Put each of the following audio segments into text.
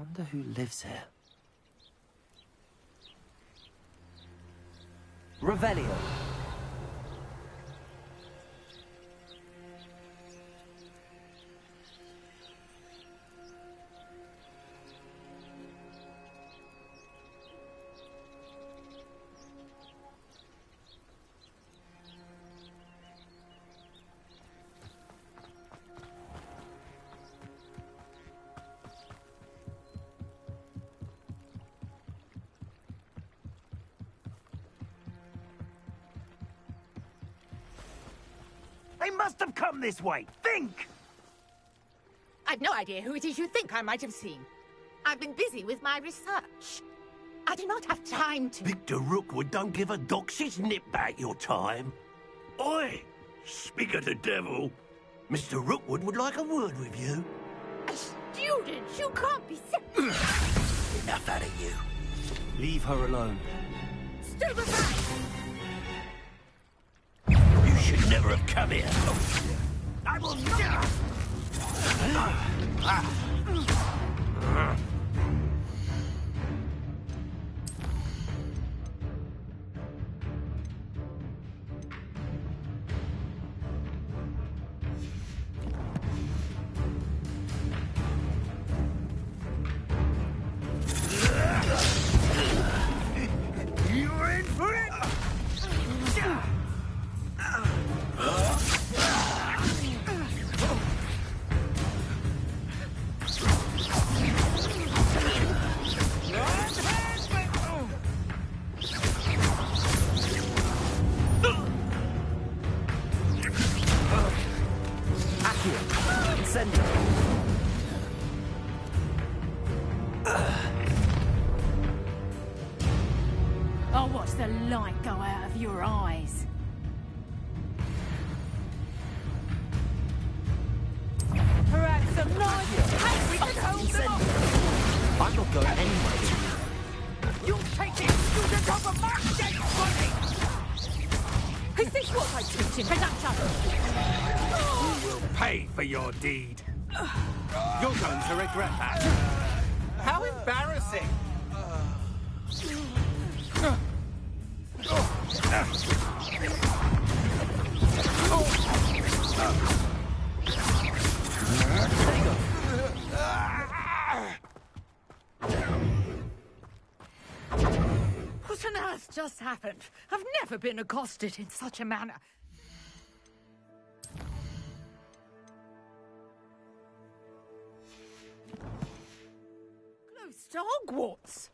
Wonder who lives here. Revelio. They must have come this way. Think! I've no idea who it is you think I might have seen. I've been busy with my research. I do not have time to... Victor Rookwood don't give a doxy's nip back your time. Oi! Speak of the devil. Mr. Rookwood would like a word with you. A student? You can't be sick. Enough out of you. Leave her alone. Stand aside! You should never have come here. I will not... You're in for it! Send it. I'll watch the light go out of your eyes. Perhaps some nice we can hold them off. I'm not going anywhere. You'll take the student off of my dead body! Is this what I teach in production? You will pay for your deed. You're going to regret that. How embarrassing! What on earth just happened? I've never been accosted in such a manner. Close to Hogwarts.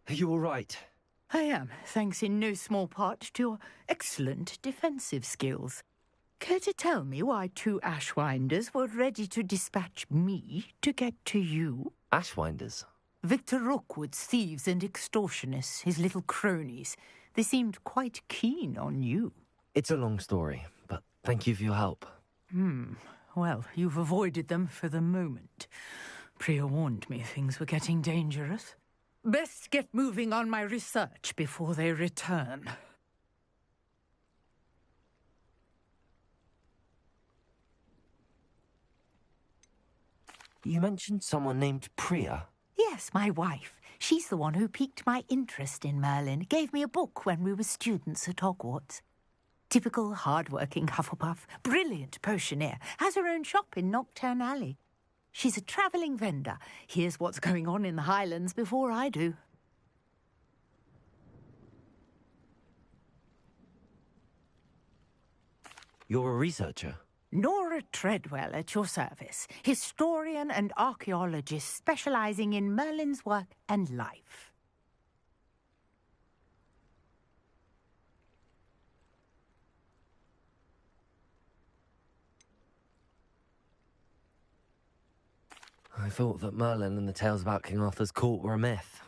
Are you all right? I am, thanks in no small part to your excellent defensive skills. Care to tell me why two Ashwinders were ready to dispatch me to get to you? Ashwinders? Victor Rookwood's thieves and extortionists, his little cronies. They seemed quite keen on you. It's a long story, but thank you for your help. Well, you've avoided them for the moment. Priya warned me things were getting dangerous. Best get moving on my research before they return. You mentioned someone named Priya. Yes, my wife. She's the one who piqued my interest in Merlin. Gave me a book when we were students at Hogwarts. Typical hard-working Hufflepuff. Brilliant potioneer. Has her own shop in Knockturn Alley. She's a travelling vendor. Hears what's going on in the Highlands before I do. You're a researcher? Nora Treadwell at your service. Historian and archaeologist specialising in Merlin's work and life. I thought that Merlin and the tales about King Arthur's court were a myth.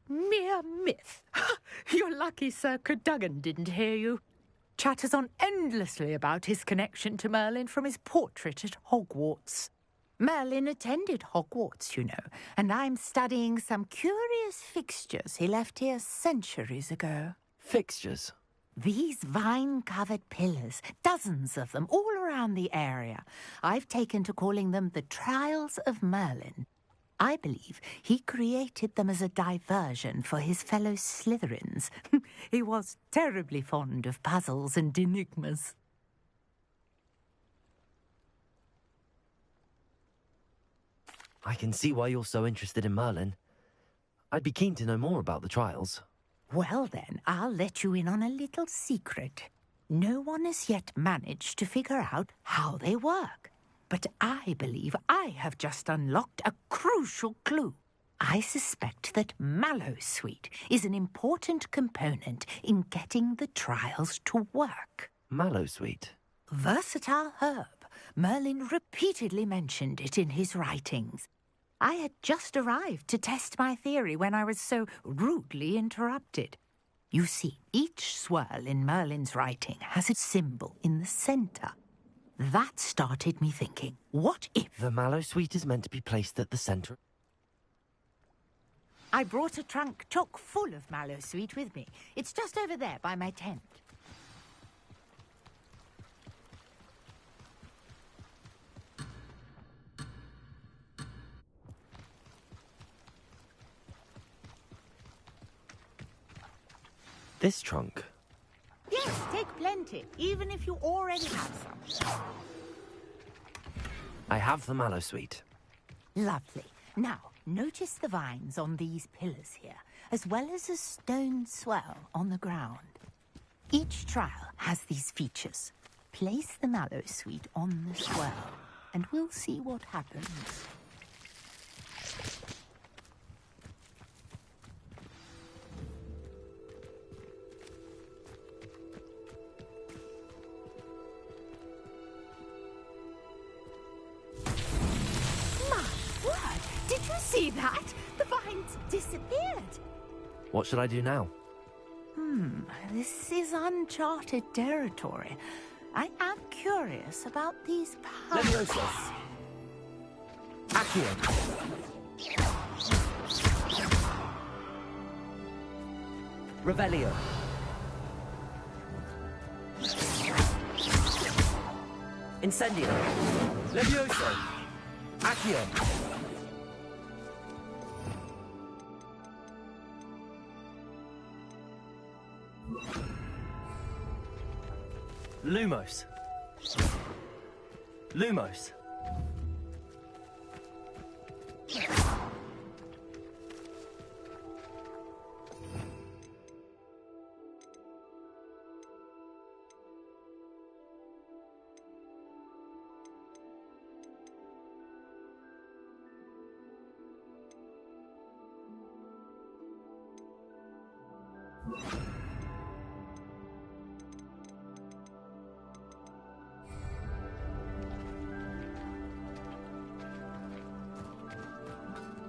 Mere myth. You're lucky Sir Cadogan didn't hear you. Chatters on endlessly about his connection to Merlin from his portrait at Hogwarts. Merlin attended Hogwarts, you know, and I'm studying some curious fixtures he left here centuries ago. Fixtures? These vine-covered pillars, dozens of them, all around the area. I've taken to calling them the Trials of Merlin. I believe he created them as a diversion for his fellow Slytherins. He was terribly fond of puzzles and enigmas. I can see why you're so interested in Merlin. I'd be keen to know more about the trials. Well then, I'll let you in on a little secret. No one has yet managed to figure out how they work. But I believe I have just unlocked a crucial clue. I suspect that Mallowsweet is an important component in getting the trials to work. Mallowsweet? Versatile herb. Merlin repeatedly mentioned it in his writings. I had just arrived to test my theory when I was so rudely interrupted. You see, each swirl in Merlin's writing has a symbol in the centre. That started me thinking, what if... The Mallowsweet is meant to be placed at the centre? I brought a trunk chock full of Mallowsweet with me. It's just over there by my tent. This trunk? Yes, take plenty, even if you already have some. I have the Mallowsweet. Lovely. Now, notice the vines on these pillars here, as well as a stone swell on the ground. Each trial has these features. Place the Mallowsweet on the swell, and we'll see what happens. See that? The vines disappeared. What should I do now? This is uncharted territory. I am curious about these powers. Leviosa! Accio! Revelio! Incendio! Levioso! Accio! Lumos. Lumos.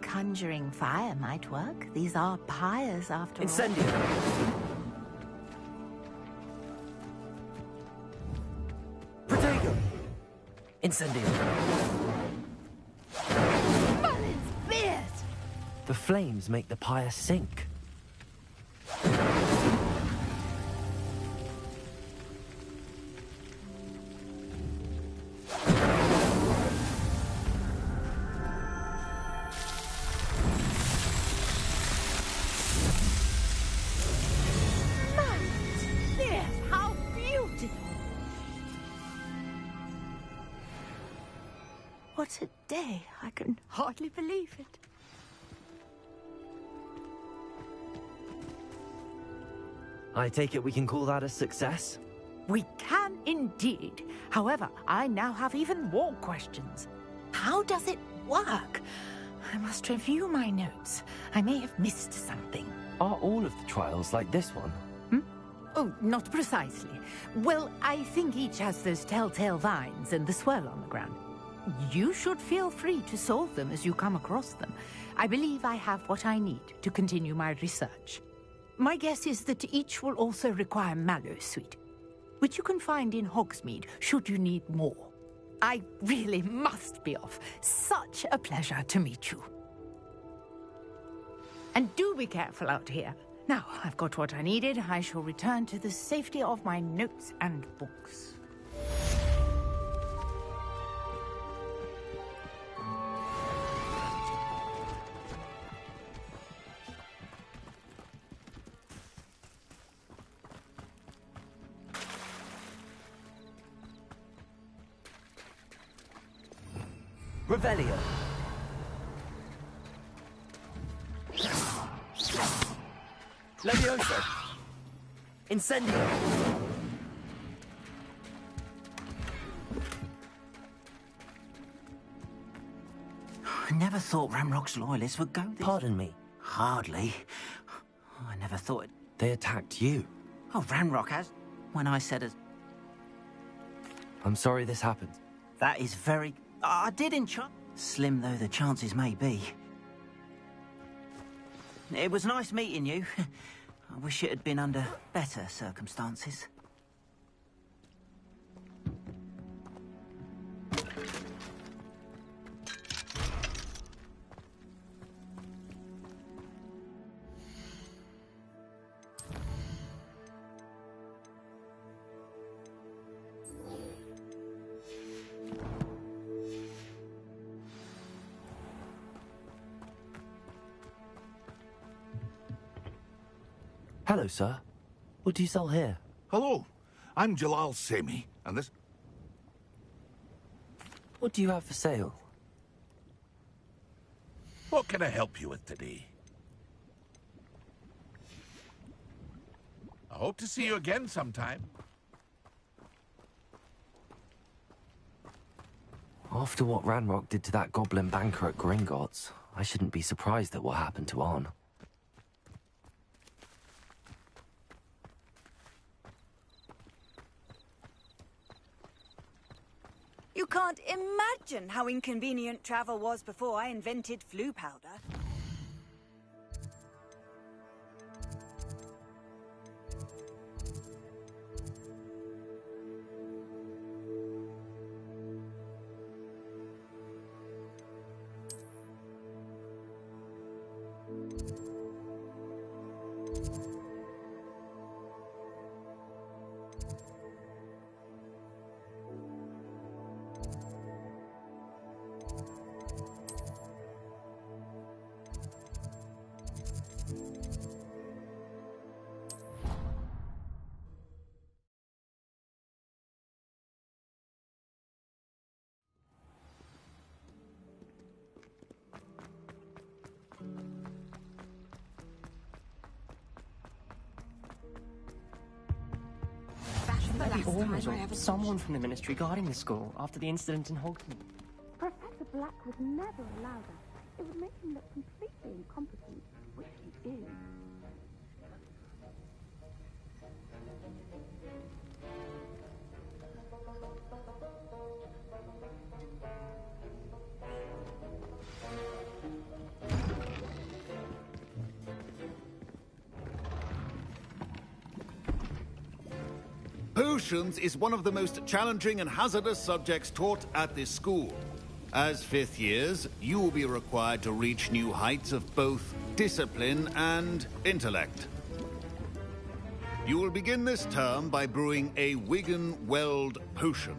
Conjuring fire might work. These are pyres after all. Incendio! Protego! Incendio! Merlin's beard! The flames make the pyre sink. What a day. I can hardly believe it. I take it we can call that a success? We can indeed. However, I now have even more questions. How does it work? I must review my notes. I may have missed something. Are all of the trials like this one? Oh, not precisely. Well, I think each has those telltale vines and the swirl on the ground. You should feel free to solve them as you come across them. I believe I have what I need to continue my research. My guess is that each will also require Mallowsweet, which you can find in Hogsmeade should you need more. I really must be off. Such a pleasure to meet you. And do be careful out here. Now I've got what I needed, I shall return to the safety of my notes and books. Revelio. Levioso. Incendio. I never thought Ramrock's loyalists would go this... Pardon me. Hardly. I never thought... They attacked you. Oh, Ramrock has. When I said it... I'm sorry this happened. That is very... I did enchant... Slim though the chances may be. It was nice meeting you. I wish it had been under better circumstances. Hello, sir. What do you sell here? Hello, I'm Jalal Semi, and this... What do you have for sale? What can I help you with today? I hope to see you again sometime. After what Ranrock did to that goblin banker at Gringotts, I shouldn't be surprised at what happened to Arn. You can't imagine how inconvenient travel was before I invented flu powder. Maybe Ormers or someone from the Ministry guarding the school after the incident in Hogwarts. Professor Black would never allow that. It would make him look completely incompetent, which he is. Potions is one of the most challenging and hazardous subjects taught at this school. As fifth years, you will be required to reach new heights of both discipline and intellect. You will begin this term by brewing a Wigan-Weld potion.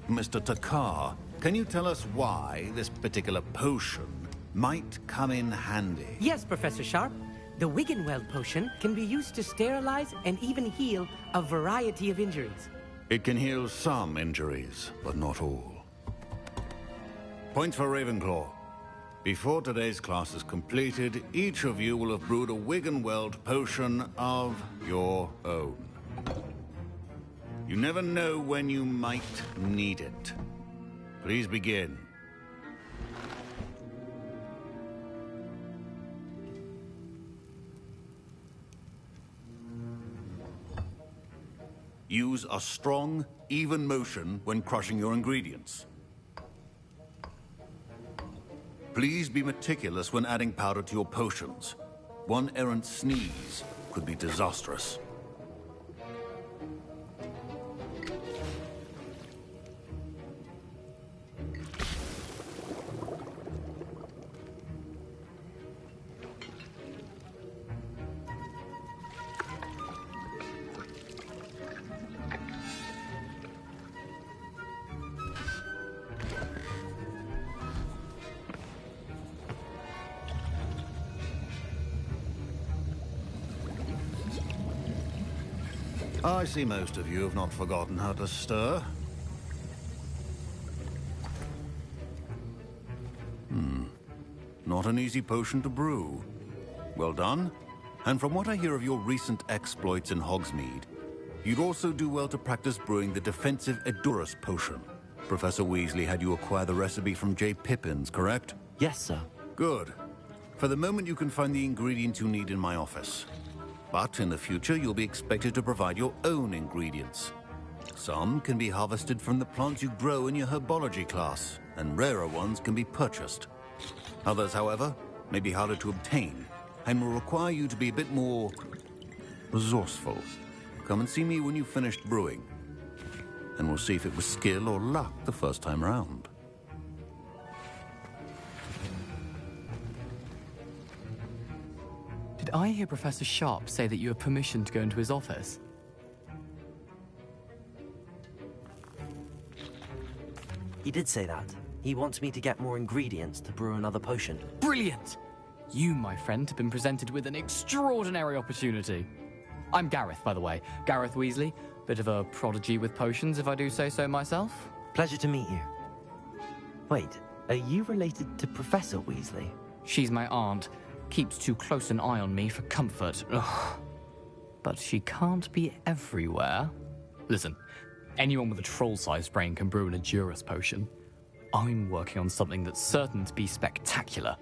Mr. Takar, can you tell us why this particular potion might come in handy? Yes, Professor Sharp. The Wiggenweld potion can be used to sterilize and even heal a variety of injuries. It can heal some injuries, but not all. Points for Ravenclaw. Before today's class is completed, each of you will have brewed a Wiggenweld potion of your own. You never know when you might need it. Please begin. Use a strong, even motion when crushing your ingredients. Please be meticulous when adding powder to your potions. One errant sneeze could be disastrous. I see most of you have not forgotten how to stir. Not an easy potion to brew. Well done. And from what I hear of your recent exploits in Hogsmeade, you'd also do well to practice brewing the defensive Edurus potion. Professor Weasley had you acquire the recipe from J. Pippin's, correct? Yes, sir. Good. For the moment, you can find the ingredients you need in my office. But in the future, you'll be expected to provide your own ingredients. Some can be harvested from the plants you grow in your herbology class, and rarer ones can be purchased. Others, however, may be harder to obtain, and will require you to be a bit more resourceful. Come and see me when you've finished brewing, and we'll see if it was skill or luck the first time round. Did I hear Professor Sharp say that you have permission to go into his office? He did say that. He wants me to get more ingredients to brew another potion. Brilliant! You, my friend, have been presented with an extraordinary opportunity. I'm Gareth, by the way. Gareth Weasley. Bit of a prodigy with potions, if I do say so myself. Pleasure to meet you. Wait, are you related to Professor Weasley? She's my aunt. Keeps too close an eye on me for comfort. Ugh. But she can't be everywhere. Listen, anyone with a troll-sized brain can brew an Edurus potion. I'm working on something that's certain to be spectacular.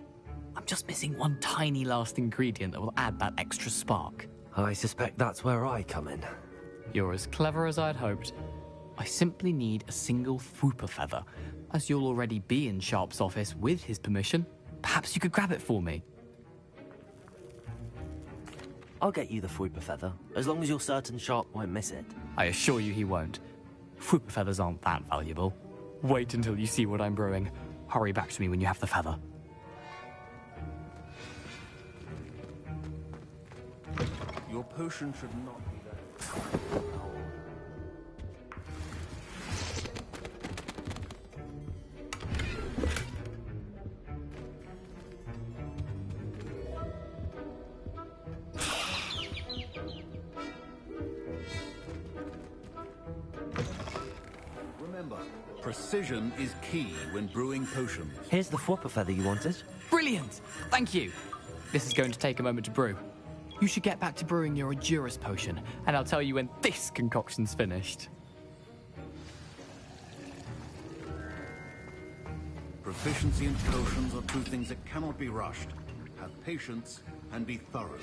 I'm just missing one tiny last ingredient that will add that extra spark. I suspect that's where I come in. You're as clever as I'd hoped. I simply need a single Fwooper feather. As you'll already be in Sharp's office with his permission, perhaps you could grab it for me. I'll get you the Fwooper feather, as long as you're certain Sharp won't miss it. I assure you he won't. Fwooper feathers aren't that valuable. Wait until you see what I'm brewing. Hurry back to me when you have the feather. Your potion should not be there. Remember, precision is key when brewing potions. Here's the Fwooper feather you wanted. Brilliant! Thank you! This is going to take a moment to brew. You should get back to brewing your Edurus potion, and I'll tell you when this concoction's finished. Proficiency in potions are two things that cannot be rushed. Have patience and be thorough.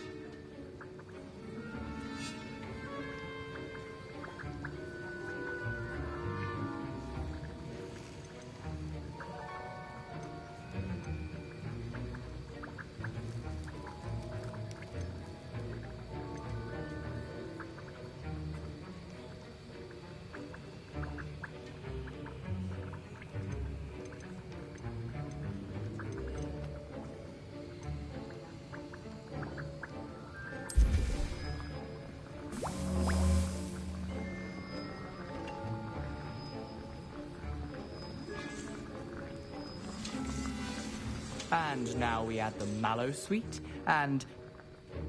And now we add the mallow sweet, and...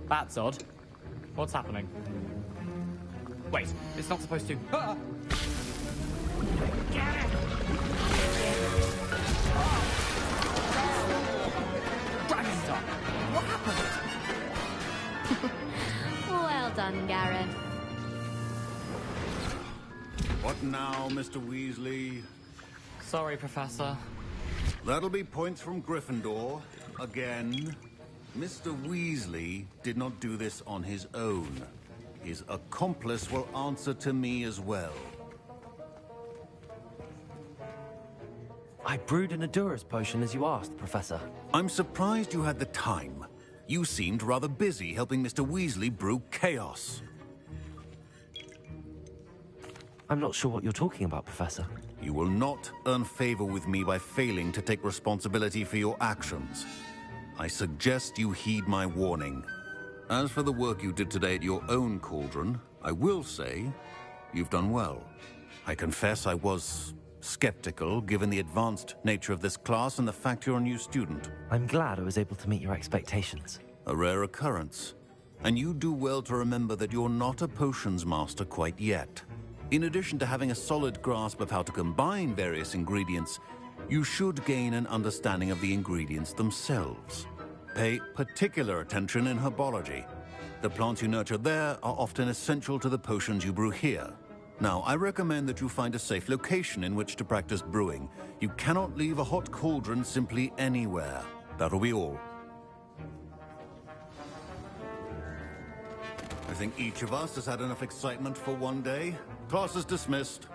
That's odd. What's happening? Wait, it's not supposed to... Ah! Dragonstar! What happened? Well done, Gareth. What now, Mr. Weasley? Sorry, Professor. That'll be points from Gryffindor. Again. Mr. Weasley did not do this on his own. His accomplice will answer to me as well. I brewed an Edurus potion as you asked, Professor. I'm surprised you had the time. You seemed rather busy helping Mr. Weasley brew chaos. I'm not sure what you're talking about, Professor. You will not earn favor with me by failing to take responsibility for your actions. I suggest you heed my warning. As for the work you did today at your own cauldron, I will say you've done well. I confess I was skeptical, given the advanced nature of this class and the fact you're a new student. I'm glad I was able to meet your expectations. A rare occurrence. And you do well to remember that you're not a potions master quite yet. In addition to having a solid grasp of how to combine various ingredients, you should gain an understanding of the ingredients themselves. Pay particular attention in herbology. The plants you nurture there are often essential to the potions you brew here. Now, I recommend that you find a safe location in which to practice brewing. You cannot leave a hot cauldron simply anywhere. That'll be all. I think each of us has had enough excitement for one day. Class is dismissed.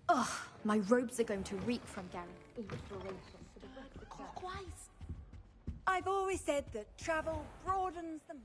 Ugh, my robes are going to reek from Garen's inspiration for the rest of the Clockwise. I've always said that travel broadens the mind.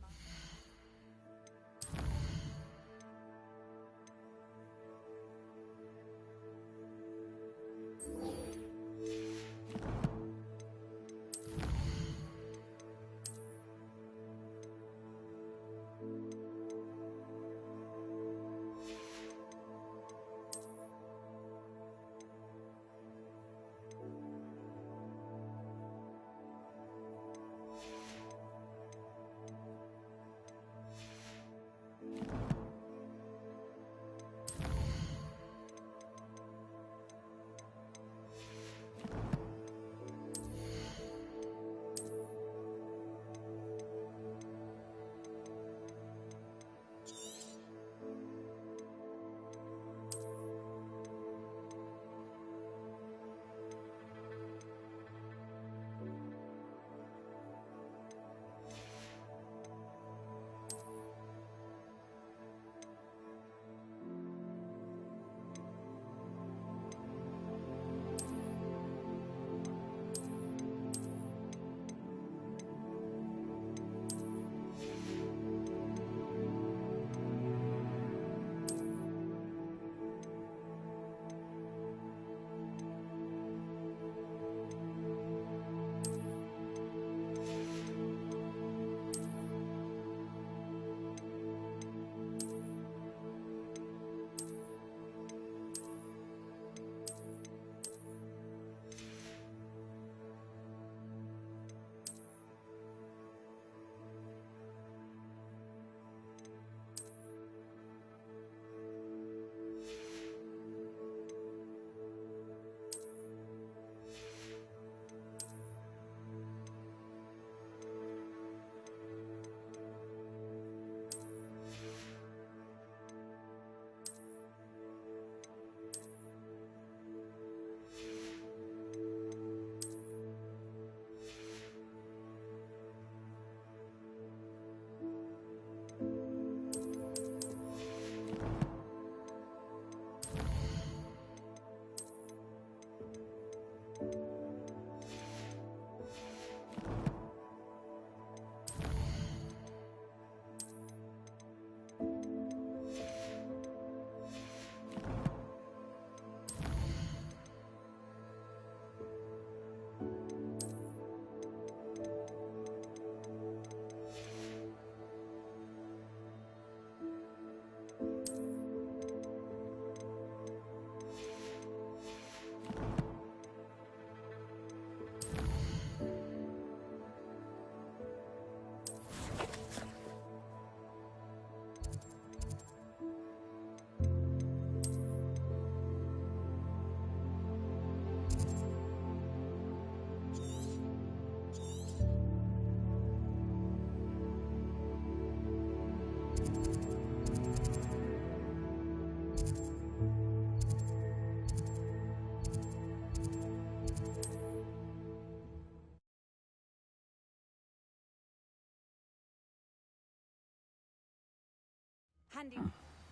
Handy.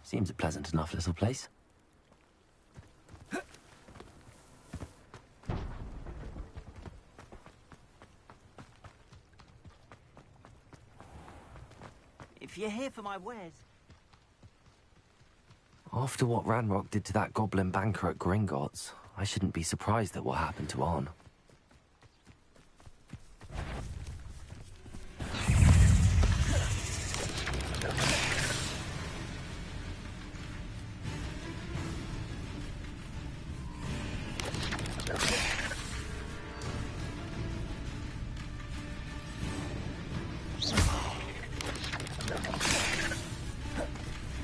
Seems a pleasant enough little place. If you're here for my wares... After what Ranrock did to that goblin banker at Gringotts, I shouldn't be surprised at what happened to Arn.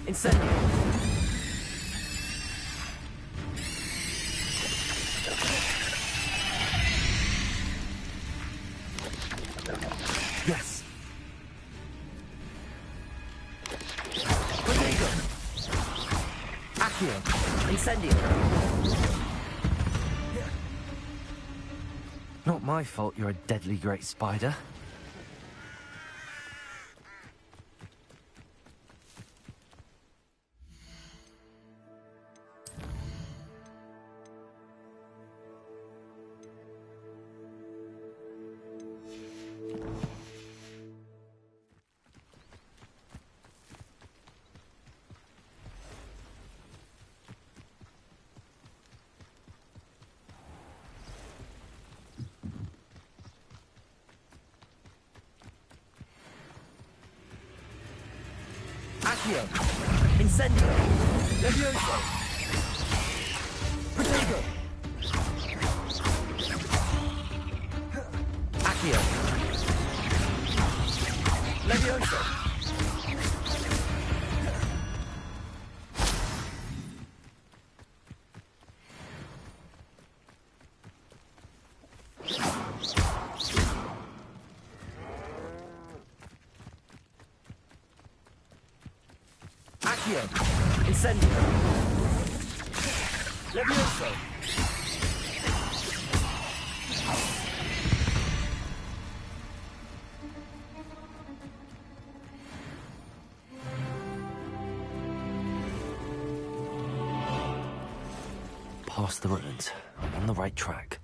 Incendio! Yes! Protego! Accio! Incendio! Not my fault you're a deadly great spider. Accio! Incendio! Levioso! Protego! Accio! Levioso! Accio! Incendio! Levioso! Past the ruins. I'm on the right track.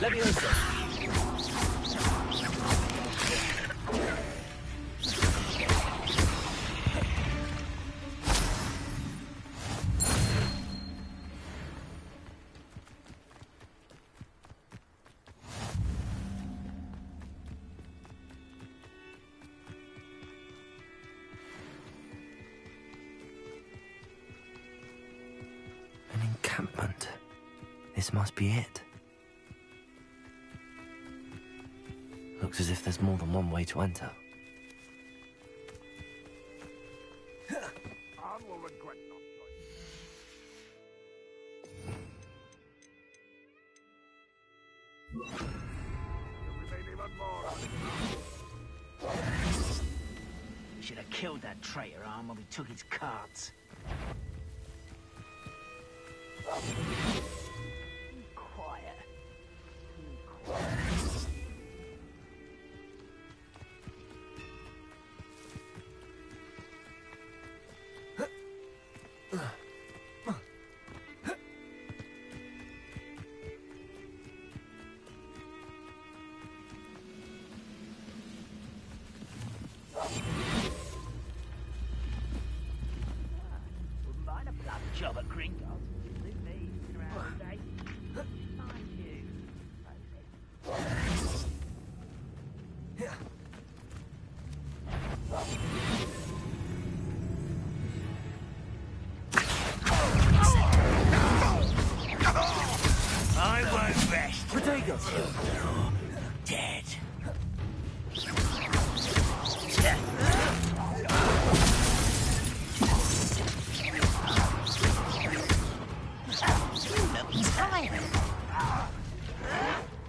Levioso! An encampment. This must be it. Looks as if there's more than one way to enter. Should have killed that traitor arm when we took its cards. Quiet. Wouldn't mind a blood job at Gringo. Leave me, been around all day. Mind you. I won't rest. Protego! Till they're all dead.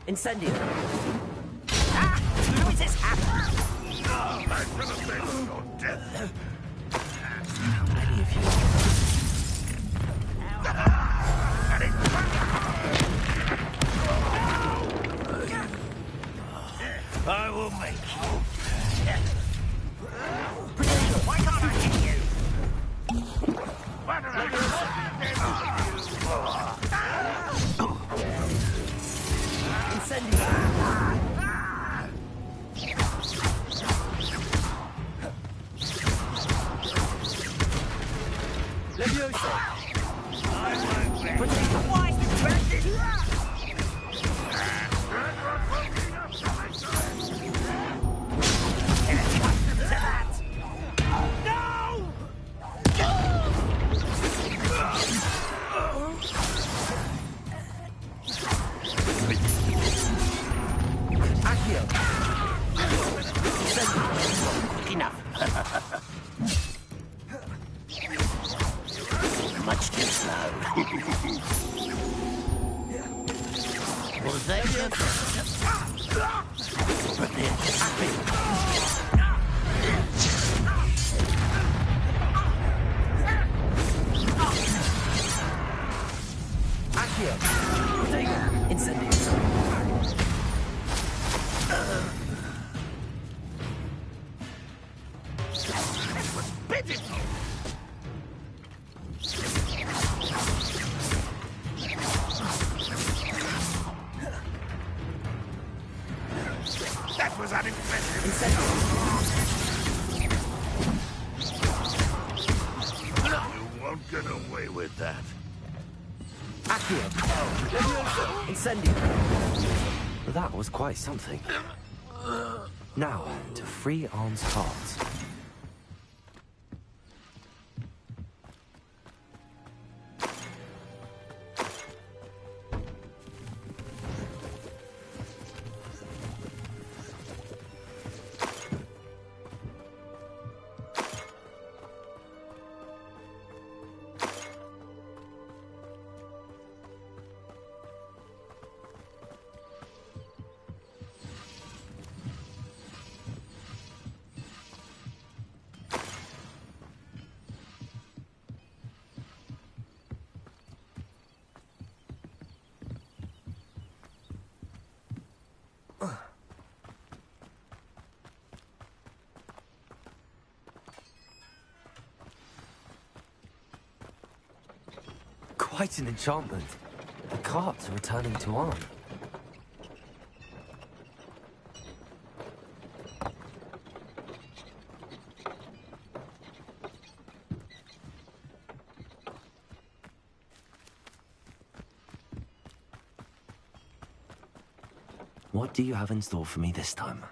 Incendio! Who is this happening? I'm gonna face your death. How many of you I will make you. Why can't I hit you? Incendio! Quick enough. Much too slow. Was that That was unimpressive. You won't get away with that. That was quite something. Now, to free Arn's cards. Quite an enchantment. The carts are returning to Arn. What do you have in store for me this time?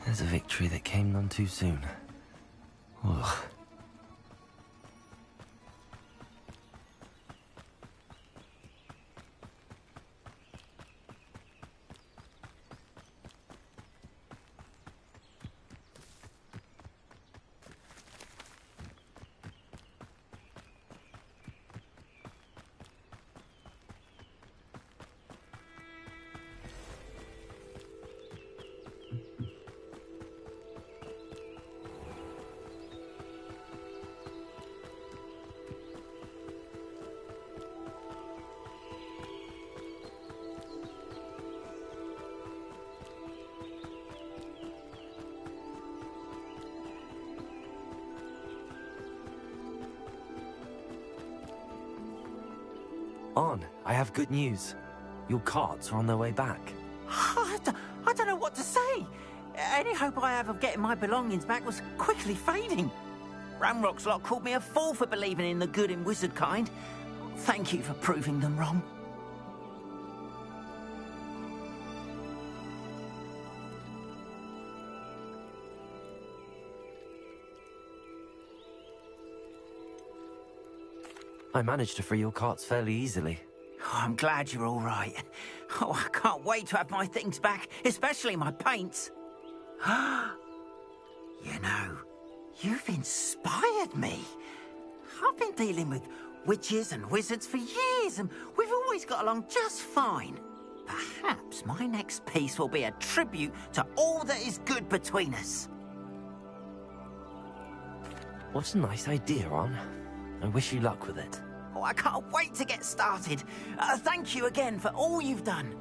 There's a victory that came none too soon. Ugh. Arn, I have good news. Your carts are on their way back. I don't know what to say. Any hope I have of getting my belongings back was quickly fading. Ramrock's lot called me a fool for believing in the good in wizard kind. Thank you for proving them wrong. I managed to free your carts fairly easily. Oh, I'm glad you're all right. Oh, I can't wait to have my things back, especially my paints. You know, you've inspired me. I've been dealing with witches and wizards for years, and we've always got along just fine. Perhaps my next piece will be a tribute to all that is good between us. What a nice idea, Ron. I wish you luck with it. Oh, I can't wait to get started. Thank you again for all you've done.